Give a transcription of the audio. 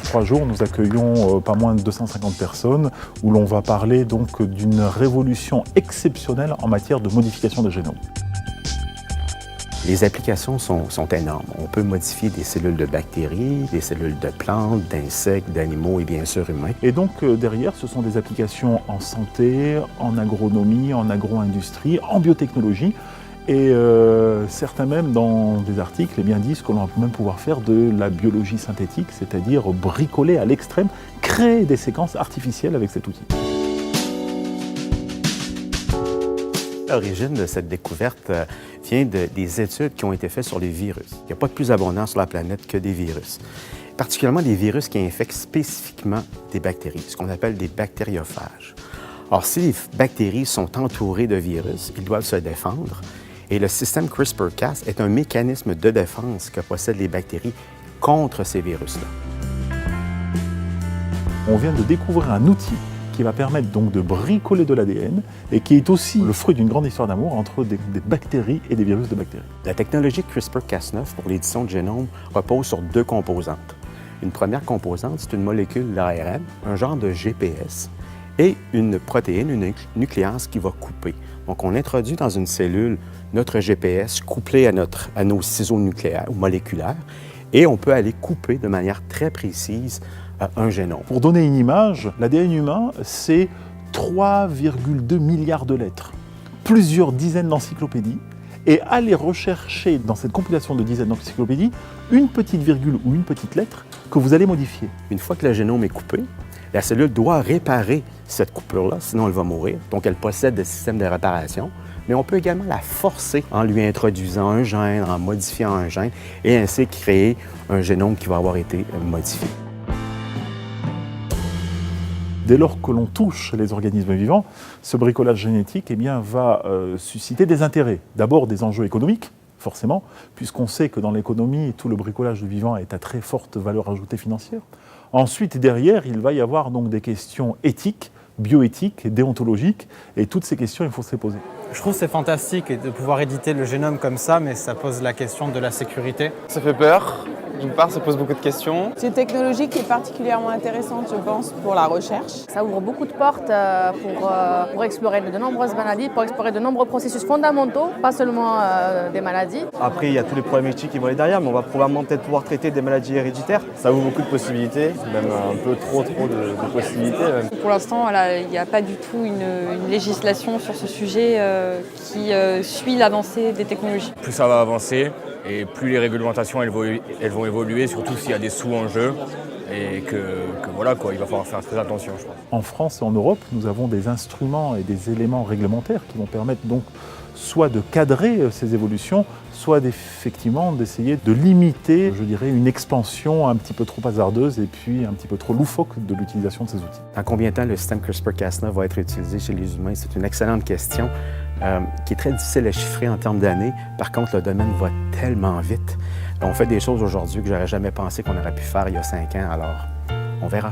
3 jours, nous accueillons pas moins de 250 personnes où l'on va parler donc d'une révolution exceptionnelle en matière de modification des génomes. Les applications sont énormes. On peut modifier des cellules de bactéries, des cellules de plantes, d'insectes, d'animaux et bien sûr humains. Et donc derrière, ce sont des applications en santé, en agronomie, en agro-industrie, en biotechnologie. Et certains même dans des articles eh bien, disent que l'on va même pouvoir faire de la biologie synthétique, c'est-à-dire bricoler à l'extrême, créer des séquences artificielles avec cet outil. L'origine de cette découverte vient des études qui ont été faites sur les virus. Il n'y a pas de plus abondant sur la planète que des virus, particulièrement des virus qui infectent spécifiquement des bactéries, ce qu'on appelle des bactériophages. Or, si les bactéries sont entourées de virus, ils doivent se défendre. Et le système CRISPR-Cas est un mécanisme de défense que possèdent les bactéries contre ces virus-là. On vient de découvrir un outil qui va permettre donc de bricoler de l'ADN et qui est aussi le fruit d'une grande histoire d'amour entre des bactéries et des virus de bactéries. La technologie CRISPR-Cas9 pour l'édition de génome repose sur 2 composantes. Une première composante, c'est une molécule d'ARN, un genre de GPS, et une protéine, une nucléase qui va couper. Donc, on introduit dans une cellule notre GPS couplé à nos ciseaux nucléaires ou moléculaires, et on peut aller couper de manière très précise un génome. Pour donner une image, l'ADN humain, c'est 3,2 milliards de lettres, plusieurs dizaines d'encyclopédies, et aller rechercher dans cette compilation de dizaines d'encyclopédies une petite virgule ou une petite lettre que vous allez modifier. Une fois que le génome est coupé, la cellule doit réparer cette coupure-là, sinon elle va mourir. Donc, elle possède des systèmes de réparation, mais on peut également la forcer en lui introduisant un gène, en modifiant un gène, et ainsi créer un génome qui va avoir été modifié. Dès lors que l'on touche les organismes vivants, ce bricolage génétique eh bien, va susciter des intérêts. D'abord des enjeux économiques, forcément, puisqu'on sait que dans l'économie, tout le bricolage du vivant est à très forte valeur ajoutée financière. Ensuite, derrière, il va y avoir donc des questions éthiques, bioéthiques, déontologiques, et toutes ces questions, il faut se les poser. Je trouve que c'est fantastique de pouvoir éditer le génome comme ça, mais ça pose la question de la sécurité. Ça fait peur, d'une part, ça pose beaucoup de questions. C'est une technologie qui est particulièrement intéressante, je pense, pour la recherche. Ça ouvre beaucoup de portes pour explorer de nombreuses maladies, pour explorer de nombreux processus fondamentaux, pas seulement des maladies. Après, il y a tous les problématiques qui vont aller derrière, mais on va probablement peut-être pouvoir traiter des maladies héréditaires. Ça ouvre beaucoup de possibilités, même un peu trop de possibilités. Même. Pour l'instant, il n'y a pas du tout une législation sur ce sujet qui suit l'avancée des technologies. Plus ça va avancer et plus les réglementations elles vont évoluer, surtout s'il y a des sous en jeu et que voilà quoi, il va falloir faire très attention, je pense. En France et en Europe, nous avons des instruments et des éléments réglementaires qui vont permettre donc soit de cadrer ces évolutions, soit effectivement d'essayer de limiter, je dirais, une expansion un petit peu trop hasardeuse et puis un petit peu trop loufoque de l'utilisation de ces outils. En combien de temps le système CRISPR-Cas9 va être utilisé chez les humains? C'est une excellente question qui est très difficile à chiffrer en termes d'années. Par contre, le domaine va tellement vite. On fait des choses aujourd'hui que j'aurais jamais pensé qu'on aurait pu faire il y a 5 ans, alors on verra.